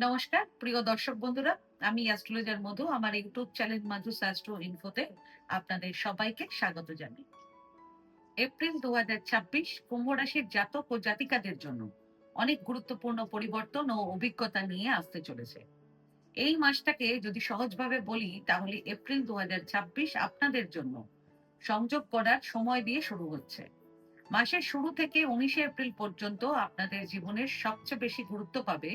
নমস্কার প্রিয় দর্শক বন্ধুরা, আমি অ্যাস্ট্রোলজার মধু। আমার ইউটিউব চ্যানেল মাধুস অ্যাস্ট্রো ইনফোতে আপনাদের সবাইকে স্বাগত জানাই। এপ্রিল 2026 কুম্ভ রাশির জাতক ও জাতিকাদের জন্য অনেক গুরুত্বপূর্ণ পরিবর্তন ও অভিজ্ঞতা নিয়ে আসতে চলেছে। এই মাসটাকে যদি সহজভাবে বলি তাহলে এপ্রিল 2026 আপনাদের জন্য সংযোগ করার সময় দিয়ে শুরু হচ্ছে। মাসের শুরু থেকে 19শে এপ্রিল পর্যন্ত আপনাদের জীবনের সবচেয়ে বেশি গুরুত্ব পাবে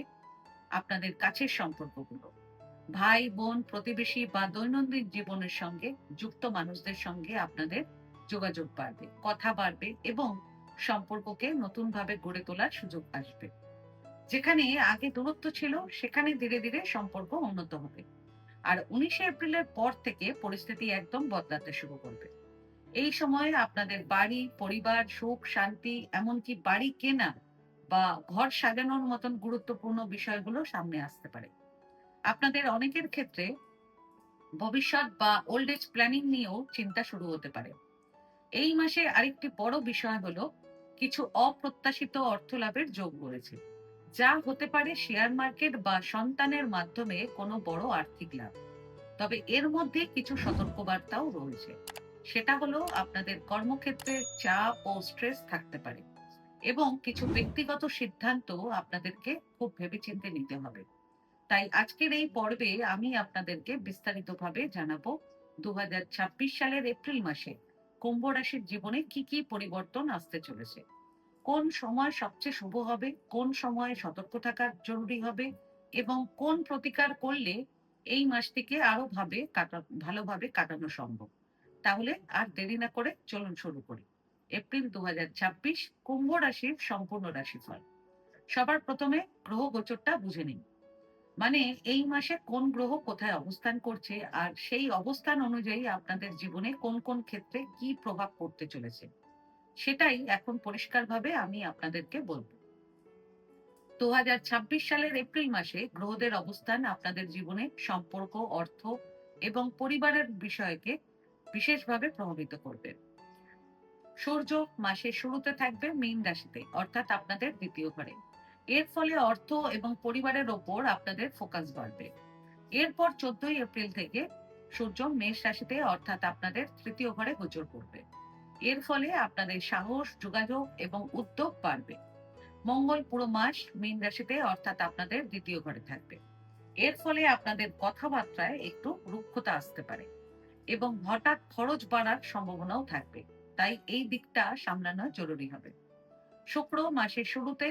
আপনাদের কাছের সম্পর্কগুলো। ভাই বোন, প্রতিবেশী বা দৈনন্দিন জীবনের সঙ্গে যুক্ত মানুষদের সঙ্গে আপনাদের যোগাযোগ বাড়বে, কথা বাড়বে এবং সম্পর্ককে নতুন ভাবে গড়ে তোলার সুযোগ আসবে। যেখানে আগে দূরত্ব ছিল সেখানে ধীরে ধীরে সম্পর্ক উন্নত হবে। আর 19শে এপ্রিলের পর থেকে পরিস্থিতি একদম বদলাতে শুরু করবে। এই সময়ে আপনাদের বাড়ি, পরিবার, সুখ, শান্তি, এমনকি বাড়ি কেনা বা ঘর সাজানোর মতন গুরুত্বপূর্ণ বিষয়গুলো সামনে আসতে পারে। আপনাদের অনেকের ক্ষেত্রে ভবিষ্যৎ বা ওল্ড এজ প্ল্যানিং নিয়েও চিন্তা শুরু হতে পারে। এই মাসে আরেকটি বড় বিষয় হলো কিছু অপ্রত্যাশিত অর্থ লাভের যোগ রয়েছে, যা হতে পারে শেয়ার মার্কেট বা সন্তানের মাধ্যমে কোনো বড় আর্থিক লাভ। তবে এর মধ্যে কিছু সতর্কবার্তাও রয়েছে। সেটা হলো আপনাদের কর্মক্ষেত্রে চাপ ও স্ট্রেস থাকতে পারে এবং কিছু ব্যক্তিগত সিদ্ধান্ত আপনাদেরকে খুব ভেবেচিন্তে নিতে হবে। তাই আজকের এই পর্বে আমি আপনাদেরকে বিস্তারিতভাবে জানাবো 2026 সালের এপ্রিল মাসে কুম্ভ রাশির জীবনে কি কি পরিবর্তন আসতে চলেছে, কোন সময় সবচেয়ে শুভ হবে, কোন সময়ে সতর্ক থাকা জরুরি হবে এবং কোন প্রতিকার করলে এই মাসটিকে আরো ভালোভাবে কাটানো সম্ভব। তাহলে আর দেরি না করে চলুন শুরু করি। এপ্রিল 2026 কুম্ভ রাশির সম্পূর্ণ রাশিফল। সবার প্রথমে গ্রহ গোচরটা বুঝে নিন। মানে এই মাসে কোন গ্রহ কোথায় অবস্থান করছে আর সেই অবস্থান অনুযায়ী আপনাদের জীবনে কোন কোন ক্ষেত্রে কি প্রভাব পড়তে চলেছে সেটাই এখন পরিষ্কারভাবে আমি আপনাদেরকে বলবো। 2026 সালের এপ্রিল মাসে গ্রহদের অবস্থান আপনাদের জীবনে সম্পর্ক, অর্থ এবং পরিবারের বিষয়কে বিশেষভাবে প্রভাবিত করবে। সূর্য মাসের শুরুতে থাকবে মীন রাশিতে, অর্থাৎ আপনাদের দ্বিতীয় ঘরে। এর ফলে অর্থ এবং পরিবারের ওপর আপনাদের ফোকাস বাড়বে। এরপর 14ই এপ্রিল থেকে সূর্য মেষ রাশিতে, অর্থাৎ আপনাদের তৃতীয় ঘরে গোচর করবে। এর ফলে আপনাদের সাহস, যোগাযোগ এবং উদ্যোগ বাড়বে। মঙ্গল পুরো মাস মীন রাশিতে, অর্থাৎ আপনাদের দ্বিতীয় ঘরে থাকবে। এর ফলে আপনাদের কথাবার্তায় একটু রুক্ষতা আসতে পারে এবং হঠাৎ খরচ বাড়ার সম্ভাবনাও থাকবে। তাই এই দিকটা সামলানো জরুরি হবে। শুক্র মাসের শুরুতে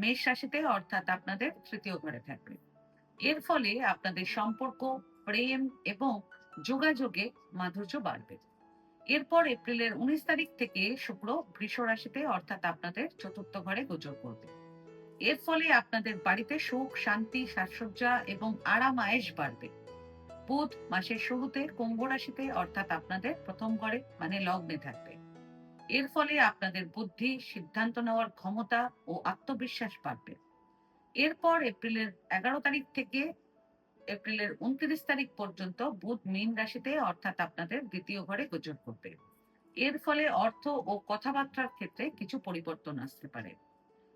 মেষ রাশিতে, অর্থাৎ আপনাদের তৃতীয় ঘরে থাকবে। এর ফলে আপনাদের সম্পর্ক, প্রেম এবং যোগাযোগে মাধুর্য বাড়বে। এরপর এপ্রিলের 19 তারিখ থেকে শুক্র বৃষ রাশিতে, অর্থাৎ আপনাদের চতুর্থ ঘরে গোচর করবে। এর ফলে আপনাদের বাড়িতে সুখ, শান্তি, সাজসজ্জা এবং আরাম আয়েশ বাড়বে। বুধ মাসের শুরুতে কুম্ভ রাশিতে, অর্থাৎ আপনাদের প্রথম ঘরে মানে লগ্নে থাকবে। এর ফলে আপনাদের বুদ্ধি, সিদ্ধান্ত নেওয়ার ক্ষমতা ও আত্মবিশ্বাস বাড়বে। এরপর এপ্রিলের 11 তারিখ থেকে এপ্রিলের 29 তারিখ পর্যন্ত বুধ মীন রাশিতে, অর্থাৎ আপনাদের দ্বিতীয় ঘরে গোচর করবে। এর ফলে অর্থ ও কথাবার্তার ক্ষেত্রে কিছু পরিবর্তন আসতে পারে।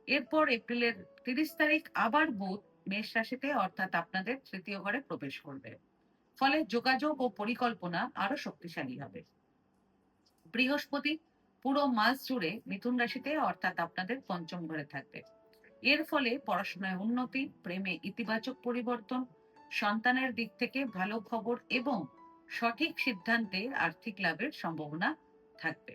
এরপর এপ্রিলের 30 তারিখ আবার বুধ মেষ রাশিতে, অর্থাৎ আপনাদের তৃতীয় ঘরে প্রবেশ করবে। ফলে যোগাযোগ ও পরিকল্পনা আরো শক্তিশালী হবে। বৃহস্পতি পুরো মাস জুড়ে মিথুন রাশিতে, অর্থাৎ আপনাদের পঞ্চম ঘরে থাকবে। এর ফলে পড়াশোনায় উন্নতি, প্রেমে ইতিবাচক পরিবর্তন, সন্তানের দিক থেকে ভালো খবর এবং সঠিক সিদ্ধান্তে আর্থিক লাভের সম্ভাবনা থাকবে।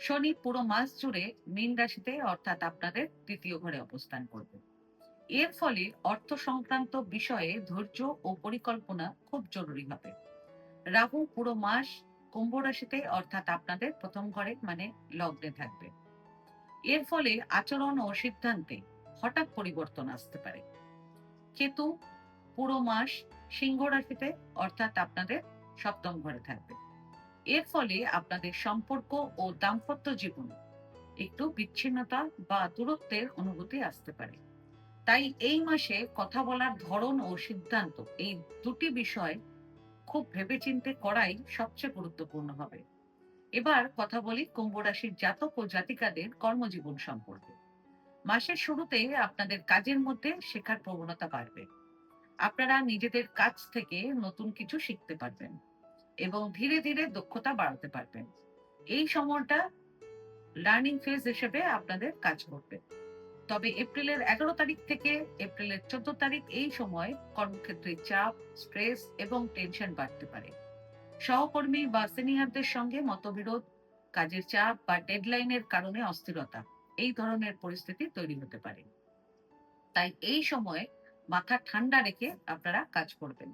শনি পুরো মাস জুড়ে মীন রাশিতে, অর্থাৎ আপনাদের তৃতীয় ঘরে অবস্থান করবে। এর ফলে অর্থ সংক্রান্ত বিষয়ে ধৈর্য ও পরিকল্পনা খুব জরুরি হবে। রাহু পুরো মাস কুম্ভ রাশিতে, অর্থাৎ আপনাদের প্রথম ঘরে মানে লগ্নে থাকবে। এর ফলে আচরণ ও সিদ্ধান্তে হঠাৎ পরিবর্তন আসতে পারে। কেতু পুরো মাস সিংহ রাশিতে, অর্থাৎ আপনাদের সপ্তম ঘরে থাকবে। এর ফলে আপনাদের সম্পর্ক ও দাম্পত্য জীবনে একটু বিচ্ছিন্নতা বা দূরত্বের অনুভূতি আসতে পারে। তাই এই মাসে কথা বলার ধরন ও সিদ্ধান্ত, এই দুটি বিষয় খুব ভেবেচিন্তে করাই সবচেয়ে গুরুত্বপূর্ণ হবে। এবার কথা বলি কুম্ভ রাশির জাতক ও জাতিকাদের কর্মজীবন সম্পর্কে। মাসের শুরুতে আপনাদের কাজের মধ্যে শেখার প্রবণতা বাড়বে। আপনারা নিজেদের কাজ থেকে নতুন কিছু শিখতে পারবেন এবং ধীরে ধীরে দক্ষতা বাড়াতে পারবেন। এই সময়টা লার্নিং ফেজ হিসেবে আপনাদের কাজ করবে। তবে এপ্রিলের ১১ তারিখ থেকে এপ্রিলের ১৪ তারিখ এই সময় কর্মক্ষেত্রে চাপ, স্ট্রেস এবং টেনশন বাড়তে পারে। সহকর্মী বা সিনিয়রদের সঙ্গে মতবিরোধ, কাজের চাপ বা ডেডলাইনের কারণে অস্থিরতা, এই ধরনের পরিস্থিতি তৈরি হতে পারে। তাই এই সময়ে মাথা ঠান্ডা রেখে আপনারা কাজ করবেন।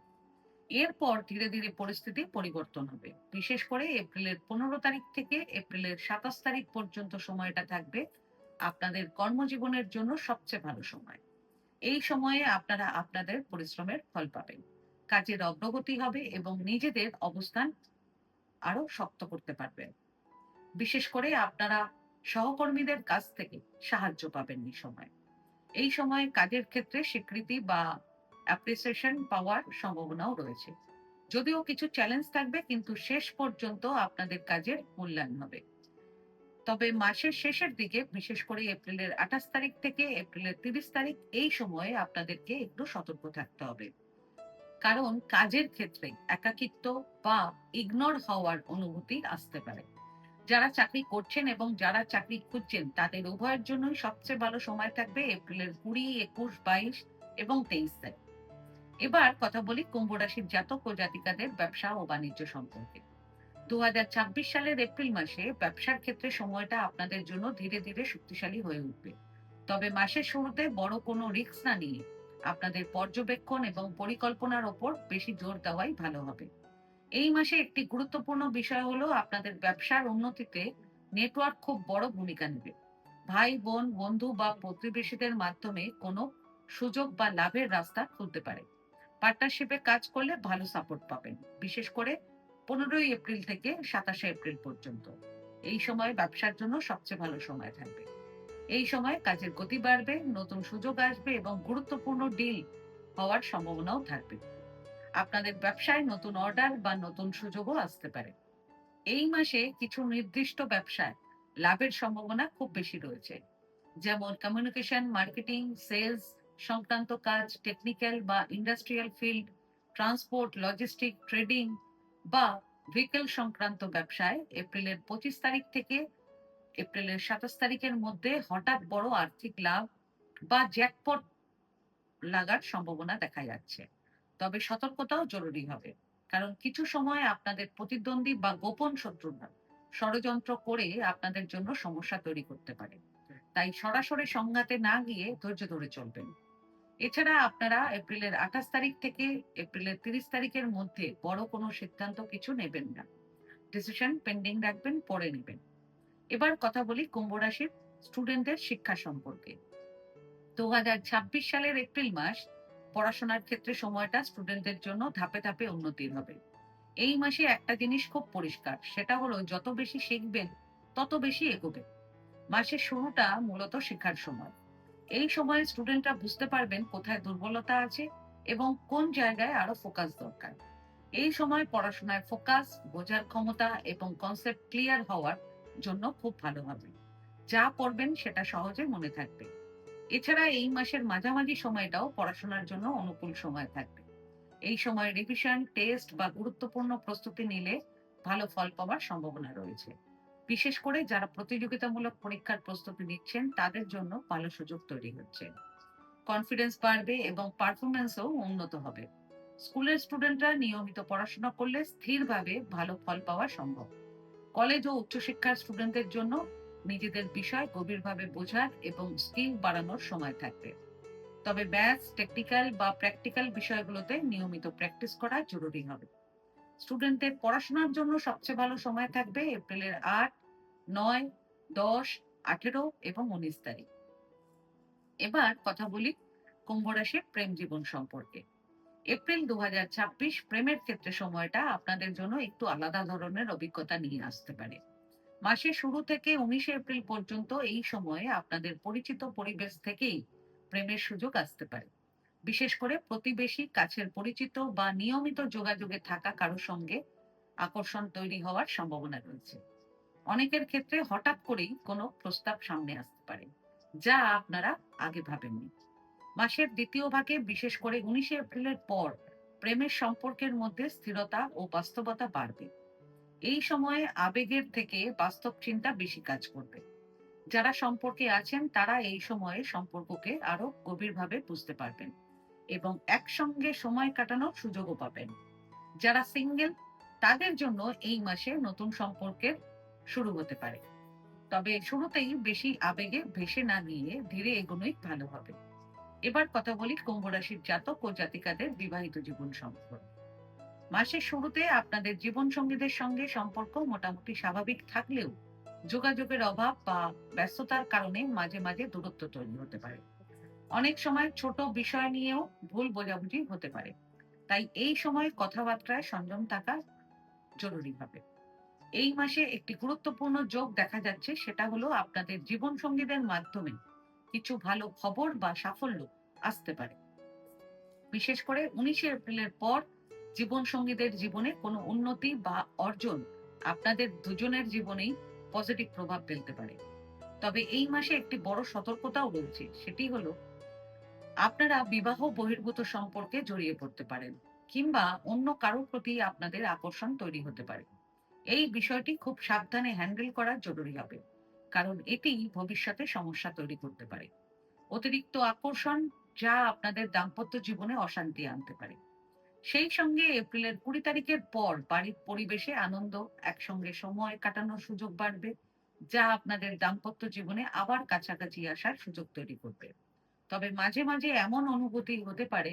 এরপর ধীরে ধীরে পরিস্থিতি পরিবর্তন হবে। বিশেষ করে এপ্রিলের ১৫ তারিখ থেকে এপ্রিলের ২৭ তারিখ পর্যন্ত সময়টা থাকবে আপনাদের কর্মজীবনের জন্য সবচেয়ে ভালো সময়। এই সময়ে আপনারা আপনাদের পরিশ্রমের ফল পাবেন। কাজের অগ্রগতি হবে এবং নিজেদের অবস্থান আরো শক্ত করতে পারবেন। বিশেষ করে আপনারা সহকর্মীদের কাছ থেকে সাহায্য পাবেন এই সময়। এই সময় কাজের ক্ষেত্রে স্বীকৃতি বা অ্যাপ্রিসিয়েশন পাওয়ার সম্ভাবনাও রয়েছে। যদিও কিছু চ্যালেঞ্জ থাকবে, কিন্তু শেষ পর্যন্ত আপনাদের কাজের মূল্যায়ন হবে। তবে মাসের শেষের দিকে, বিশেষ করে এপ্রিলের ২৮ তারিখ থেকে এপ্রিলের ৩০ তারিখ এই সময়ে আপনাদেরকে একটু সতর্ক থাকতে হবে। কারণ কাজের ক্ষেত্রে একাকিত্ব বা ইগনোর হওয়ার অনুভূতি আসতে পারে। যারা চাকরি করছেন এবং যারা চাকরি খুঁজছেন তাদের উভয়ের জন্যই সবচেয়ে ভালো সময় থাকবে এপ্রিলের ২০, ২১, ২২ এবং ২৩ তারিখ। এবার কথা বলি কুম্ভ রাশির জাতক ও জাতিকাদের ব্যবসা ও বাণিজ্য সম্পর্কে। ২০২৬ সালের এপ্রিল মাসে ব্যবসার ক্ষেত্রে সময়টা আপনাদের জন্য ধীরে ধীরে শক্তিশালী হয়ে উঠবে। তবে মাসের শুরুতে বড় কোনো রিস্ক না নিয়ে আপনাদের পর্যবেক্ষণ এবং পরিকল্পনার ওপর বেশি জোর দেওয়াই ভালো হবে। এই মাসে একটি গুরুত্বপূর্ণ বিষয় হলো আপনাদের ব্যবসার উন্নতিতে নেটওয়ার্ক খুব বড় ভূমিকা নেবে। ভাই বোন, বন্ধু বা প্রতিবেশীদের মাধ্যমে কোনো সুযোগ বা লাভের রাস্তা খুলতে পারে। পার্টনারশিপে কাজ করলে ভালো সাপোর্ট পাবেন, বিশেষ করে ১৫ই এপ্রিল থেকে ২৭শে এপ্রিল পর্যন্ত। এই সময় ব্যবসার জন্য সবচেয়ে ভালো সময় থাকবে। এই সময় কাজের গতি বাড়বে, নতুন সুযোগ আসবে এবং গুরুত্বপূর্ণ ডিল হওয়ার সম্ভাবনাও থাকবে। আপনাদের ব্যবসায় নতুন অর্ডার বা নতুন সুযোগও আসতে পারে। এই মাসে কিছু নির্দিষ্ট ব্যবসায় লাভের সম্ভাবনা খুব বেশি রয়েছে, যেমন কমিউনিকেশন, মার্কেটিং, সেলস সংক্রান্ত কাজ, টেকনিক্যাল বা industrial field, transport, logistic, trading বা ভেহিকল সংক্রান্ত ব্যবসায় এপ্রিলের ২৫ তারিখ থেকে এপ্রিলের ২৭ তারিখের মধ্যে হঠাৎ বড় আর্থিক লাভ বা জ্যাকপট লাগার সম্ভাবনা দেখা যাচ্ছে। তবে সতর্কতাও জরুরি হবে। কারণ কিছু সময় আপনাদের প্রতিদ্বন্দ্বী বা গোপন শত্রুরা ষড়যন্ত্র করে আপনাদের জন্য সমস্যা তৈরি করতে পারে। তাই সরাসরি সংঘাতে না গিয়ে ধৈর্য ধরে চলবেন। এছাড়া আপনারা এপ্রিলের ২৮ তারিখ থেকে এপ্রিলের ৩০ তারিখের মধ্যে বড় কোনো সিদ্ধান্ত কিছু নেবেন না। ডিসিশন পেন্ডিং রাখবেন, পরে নেবেন। এবার কথা বলি কুম্ভ রাশির স্টুডেন্টদের শিক্ষা সম্পর্কে। ২০২৬ সালের এপ্রিল মাস পড়াশোনার ক্ষেত্রে সময়টা স্টুডেন্টদের জন্য ধাপে ধাপে উন্নতির হবে। এই মাসে একটা জিনিস খুব পরিষ্কার, সেটা হলো যত বেশি শিখবেন তত বেশি এগোবেন। মাসের শুরুটা মূলত শেখার সময়। এই সময়ে স্টুডেন্টরা বুঝতে পারবেন কোথায় দুর্বলতা আছে এবং কোন জায়গায় আরো ফোকাস দরকার। এই সময় পড়াশোনায় ফোকাস, বোঝার ক্ষমতা এবং কনসেপ্ট ক্লিয়ার হওয়ার জন্য খুব ভালো হবে। যা পড়বেন সেটা সহজে মনে থাকবে। এছাড়া এই মাসের মাঝামাঝি সময়টাও পড়াশোনার জন্য অনুকূল সময় থাকবে। এই সময় রিভিশন, টেস্ট বা গুরুত্বপূর্ণ প্রস্তুতি নিলে ভালো ফল পাওয়ার সম্ভাবনা রয়েছে। বিশেষ করে যারা প্রতিযোগিতামূলক পরীক্ষার প্রস্তুতি নিচ্ছেন তাদের জন্য ভালো সুযোগ তৈরি হচ্ছে। কনফিডেন্স বাড়বে এবং পারফরমেন্সও উন্নত হবে। স্কুলের স্টুডেন্টরা নিয়মিত পড়াশোনা করলে স্থিরভাবে ভালো ফল পাওয়া সম্ভব। কলেজ ও উচ্চশিক্ষার স্টুডেন্টদের জন্য নিজেদের বিষয় গভীরভাবে বোঝার এবং স্কিল বাড়ানোর সময় থাকবে। তবে ম্যাথস, টেকনিক্যাল বা প্র্যাকটিক্যাল বিষয়গুলোতে নিয়মিত প্র্যাকটিস করা জরুরি হবে। স্টুডেন্টদের পড়াশোনার জন্য সবচেয়ে ভালো সময় থাকবে এপ্রিলের ৮, ৯, ১০, ১৮ এবং ১৯ তারিখ। এবার কথা বলি কুম্ভ রাশির প্রেম জীবন সম্পর্কে। এপ্রিল ২০২৬ প্রেমের ক্ষেত্রে সময়টা আপনাদের জন্য একটু আলাদা ধরনের অভিজ্ঞতা নিয়ে আসতে পারে। মাসের শুরু থেকে ১৯শে এপ্রিল পর্যন্ত এই সময়ে আপনাদের পরিচিত পরিবেশ থেকেই প্রেমের সুযোগ আসতে পারে। বিশেষ করে প্রতিবেশী, কাছের পরিচিত বা নিয়মিত যোগাযোগে থাকা কারো সঙ্গে আকর্ষণ তৈরি হওয়ার সম্ভাবনা রয়েছে। অনেকের ক্ষেত্রে হঠাৎ করেই কোনো প্রস্তাব সামনে আসতে পারে। যা আপনারা আগে ভাবেননি। মাসের দ্বিতীয় ভাগে, বিশেষ করে 19শে এপ্রিলের পর, প্রেমের সম্পর্কের মধ্যে স্থিরতা ও বাস্তবতা বাড়বে। এই সময়ে আবেগের থেকে বাস্তব চিন্তা বেশি কাজ করবে। যারা সম্পর্কে আছেন তারা এই সময়ে সম্পর্ককে আরো গভীরভাবে বুঝতে পারবেন এবং একসঙ্গে সময় কাটানোর সুযোগও পাবেন। যারা সিঙ্গেল, তাদের জন্য এই মাসে নতুন সম্পর্কের শুরু হতে পারে। তবে শুরুতেই বেশি আবেগে ভেসে না গিয়ে ধীরে এগোনোই ভালো হবে। এবার কথা বলি কুম্ভ রাশির জাতক ও জাতিকাদের বিবাহিত জীবন সম্পর্কে। মাসের শুরুতে আপনাদের জীবন সঙ্গীদের সঙ্গে সম্পর্ক মোটামুটি স্বাভাবিক থাকলেও যোগাযোগের অভাব বা ব্যস্ততার কারণে মাঝে মাঝে দূরত্ব তৈরি হতে পারে। অনেক সময় ছোট বিষয় নিয়েও ভুল বোঝাবুঝি হতে পারে। তাই এই সময় কথাবার্তায় সংযম থাকা জরুরি হবে। এই মাসে একটি গুরুত্বপূর্ণ যোগ দেখা যাচ্ছে, সেটা হলো আপনাদের জীবন সঙ্গীদের মাধ্যমে কিছু ভালো খবর বা সাফল্য আসতে পারে। বিশেষ করে 19শে এপ্রিলের পর জীবন সঙ্গীদের জীবনে কোনো উন্নতি বা অর্জন আপনাদের দুজনের জীবনেই পজিটিভ প্রভাব ফেলতে পারে। তবে এই মাসে একটি বড় সতর্কতাও রয়েছে, সেটি হলো আপনারা বিবাহ বহির্ভূত সম্পর্কে জড়িয়ে পড়তে পারেন, কিংবা অন্য কারোর প্রতি আপনাদের আকর্ষণ তৈরি হতে পারে। এই বিষয়টি খুব সাবধানে হ্যান্ডেল করা জরুরি হবে, কারণ এটি ভবিষ্যতে সমস্যা তৈরি করতে পারে। অতিরিক্ত আকর্ষণ যা আপনাদের দাম্পত্য জীবনে অশান্তি আনতে পারে। সেই সঙ্গে এপ্রিলের 20 তারিখের পর বাড়ির পরিবেশে আনন্দ, একসঙ্গে সময় কাটানোর সুযোগ বাড়বে, যা আপনাদের দাম্পত্য জীবনে আবার কাছাকাছি আসার সুযোগ তৈরি করবে। তবে মাঝে মাঝে এমন অনুভূতি হতে পারে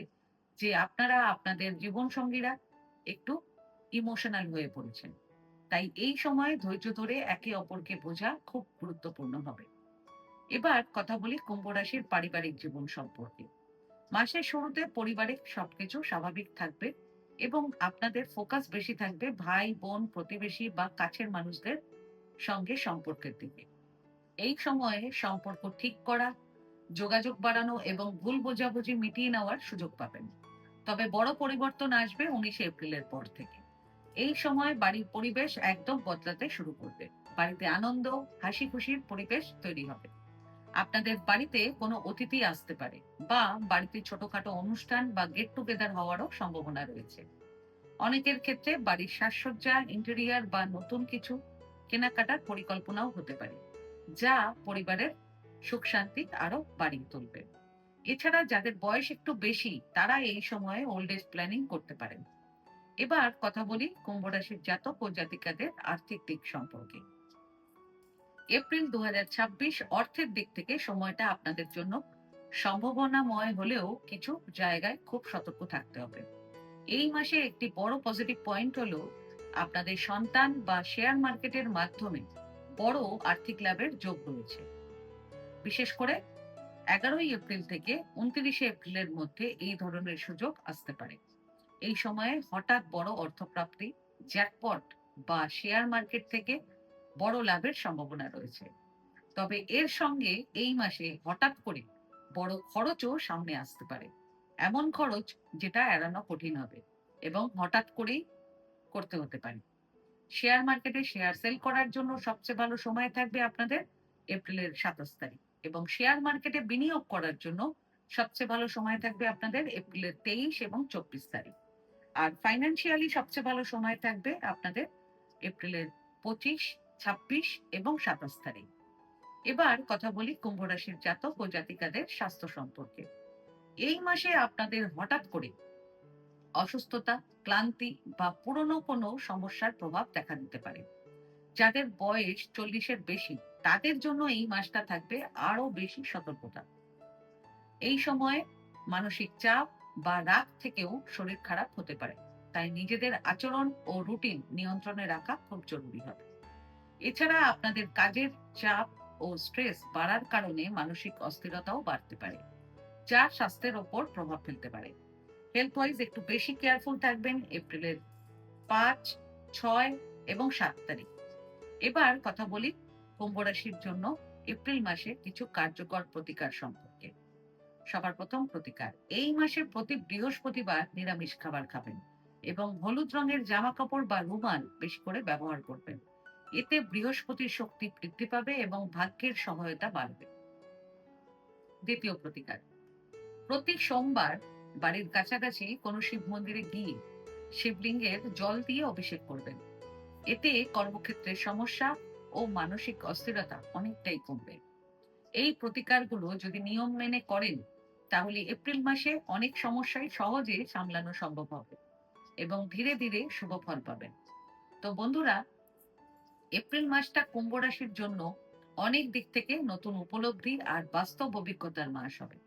যে আপনারা আপনাদের জীবন সঙ্গীরা একটু ইমোশনাল হয়ে পড়েছেন। তাই এই সময়ে ধৈর্য ধরে একে অপরকে বোঝা খুব গুরুত্বপূর্ণ হবে। এবার কথা বলি কুম্ভ রাশির পারিবারিক জীবন সম্পর্কে। মাসের শুরুতে পরিবারে সবকিছু স্বাভাবিক থাকবে এবং আপনাদের ফোকাস বেশি থাকবে ভাই বোন, প্রতিবেশী বা কাছের মানুষদের সঙ্গে সম্পর্কের দিকে। এই সময়ে সম্পর্ক ঠিক করা, যোগাযোগ বাড়ানো এবং ভুল বোঝাবুঝি মিটিয়ে নেওয়ার সুযোগ পাবেন। তবে বড় পরিবর্তন আসবে 19শে এপ্রিলের পর থেকে। এই সময় বাড়ির পরিবেশ একদম বদলাতে শুরু করবে। বাড়িতে আনন্দ, হাসি খুশির পরিবেশ তৈরি হবে। আপনাদের বাড়িতে কোনো অতিথি আসতে পারে বা বাড়িতে ছোটখাটো অনুষ্ঠান বা গেট টুগেদার হওয়ারও সম্ভাবনা রয়েছে। অনেকের ক্ষেত্রে বাড়ির সাজসজ্জা, ইন্টেরিয়ার বা নতুন কিছু কেনাকাটার পরিকল্পনাও হতে পারে, যা পরিবারের সুখ শান্তি আরো বাড়িয়ে তুলবে। এছাড়া যাদের বয়স একটু বেশি, তারা এই সময়ে ওল্ড এজ প্ল্যানিং করতে পারেন। এবার কথা বলি কুম্ভ রাশির জাতক ও জাতিকাদের আর্থিক দিক সম্পর্কে। এপ্রিল 2026 অর্থের দিক থেকে সময়টা আপনাদের জন্য সম্ভাবনাময় হলেও কিছু জায়গায় খুব সতর্ক থাকতে হবে। এই মাসে একটি বড় পজিটিভ পয়েন্ট হলো আপনাদের সন্তান বা শেয়ার মার্কেটের মাধ্যমে বড় আর্থিক লাভের যোগ রয়েছে। বিশেষ করে 11ই এপ্রিল থেকে 29শে এপ্রিলের মধ্যে এই ধরনের সুযোগ আসতে পারে। এই সময়ে হঠাৎ বড় অর্থপ্রাপ্তি, জ্যাকপট বা শেয়ার মার্কেট থেকে বড় লাভের সম্ভাবনা রয়েছে। তবে এর সঙ্গে এই মাসে হঠাৎ করে বড় খরচও সামনে আসতে পারে। এমন খরচ যেটা এড়ানো কঠিন হবে এবং হঠাৎ করেই করতে হতে পারে। শেয়ার মার্কেটে শেয়ার সেল করার জন্য সবচেয়ে ভালো সময় থাকবে আপনাদের এপ্রিলের 27 তারিখ, এবং শেয়ার মার্কেটে বিনিয়োগ করার জন্য সবচেয়ে ভালো সময় থাকবে আপনাদের এপ্রিলের 23 এবং 24 তারিখ। আর ফাইন্যান্সিয়ালি সবচেয়ে ভালো সময় থাকবে আপনাদের এপ্রিলের 25, 26 এবং 27 তারিখ। এবার কথা বলি কুম্ভ রাশির জাতক ও জাতিকাদের স্বাস্থ্য সম্পর্কে। এই মাসে আপনাদের হঠাৎ করে অসুস্থতা, ক্লান্তি বা পুরনো কোনো সমস্যার প্রভাব দেখা দিতে পারে। যাদের বয়স 40-এর বেশি, তাদের জন্য এই মাসটা থাকবে আরো বেশি সতর্কতা। এই সময়ে মানসিক চাপ বা রাগ থেকেও শরীর খারাপ হতে পারে। তাই নিজেদের আচরণ ও রুটিন নিয়ন্ত্রণে রাখা খুব জরুরি হবে। এছাড়া আপনাদের কাজের চাপ ও স্ট্রেস বাড়ার কারণে মানসিক অস্থিরতাও বাড়তে পারে, যা স্বাস্থ্যের ওপর প্রভাব ফেলতে পারে। হেলথ ওয়াইজ একটু বেশি কেয়ারফুল থাকবেন এপ্রিলের 5, 6 এবং 7 তারিখ। এবার কথা বলি কুম্ভ রাশির জন্য এপ্রিল মাসে কিছু কার্যকর প্রতিকার সম্পর্কে। সবার প্রথম প্রতিকার, এই মাসে প্রতি বৃহস্পতিবার নিরামিষ খাবার খাবেন এবং হলুদ রঙের জামা কাপড় বা রুমাল বেশি করে ব্যবহার করবেন। এতে বৃহস্পতির শক্তি বৃদ্ধি পাবে এবং ভাগ্যের সহায়তা বাড়বে। দ্বিতীয় প্রতিকার, প্রতি সোমবার বাড়ির কাছাকাছি কোনো শিব মন্দিরে গিয়ে শিবলিঙ্গের জল দিয়ে অভিষেক করবেন। এতে কর্মক্ষেত্রের সমস্যা ও মানসিক অস্থিরতা অনেকটাই কমবে। এই প্রতিকারগুলো যদি নিয়ম মেনে করেন, তাহলে এপ্রিল মাসে অনেক সমস্যাই সহজে সামলানো সম্ভব হবে এবং ধীরে ধীরে শুভ ফল পাবেন। তো বন্ধুরা, এপ্রিল মাসটা কুম্ভ রাশির জন্য অনেক দিক থেকে নতুন উপলব্ধি আর বাস্তব অভিজ্ঞতার মাস হবে।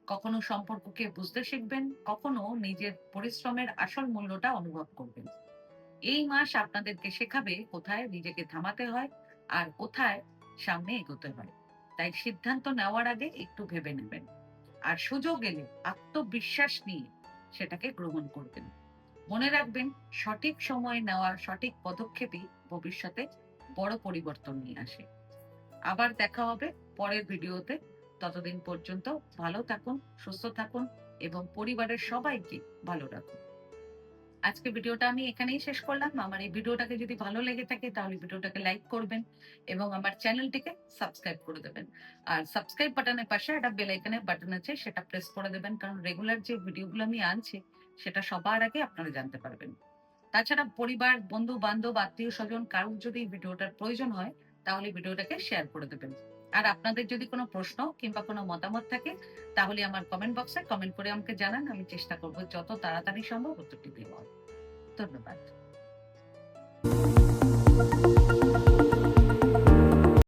কখনো সম্পর্ককে বুঝতে শিখবেন, কখনো নিজের পরিশ্রমের আসল মূল্যটা অনুভব করবেন। এই মাস আপনাদেরকে শেখাবে কোথায় নিজেকে থামাতে হয় আর কোথায় সামনে এগোতে হয়। তাই সিদ্ধান্ত নেওয়ার আগে একটু ভেবে নেবেন, আর সুযোগ এলে আত্মবিশ্বাস নিয়ে সেটাকে গ্রহণ করবেন। মনে রাখবেন, সঠিক সময়ে নেওয়া সঠিক পদক্ষেপই ভবিষ্যতে বড় পরিবর্তন নিয়ে আসে। আবার দেখা হবে পরের ভিডিওতে। ততদিন পর্যন্ত ভালো থাকুন, সুস্থ থাকুন এবং পরিবারের সবাইকে ভালো রাখুন। আজকে ভিডিওটা আমি এখানেই শেষ করলাম। আমার এই ভিডিওটাকে যদি ভালো লেগে থাকে তাহলে ভিডিওটাকে লাইক করবেন এবং আমার চ্যানেলটিকে সাবস্ক্রাইব করে দেবেন। আর সাবস্ক্রাইব বাটনের পাশে একটা বেল আইকনের বাটন আছে, সেটা প্রেস করে দেবেন, কারণ রেগুলার যে ভিডিওগুলো আমি আনছি সেটা সবার আগে আপনারা জানতে পারবেন। তাছাড়া পরিবার, বন্ধু বান্ধব, আত্মীয় স্বজন কারোর যদি ভিডিওটার প্রয়োজন হয় তাহলে ভিডিওটাকে শেয়ার করে দেবেন। আর আপনাদের যদি কোনো প্রশ্ন কিংবা কোনো মতামত থাকে তাহলে আমার কমেন্ট বক্সে কমেন্ট করে আমাকে জানান। আমি চেষ্টা করব যত তাড়াতাড়ি সম্ভব উত্তরটি দেওয়ার। ধন্যবাদ।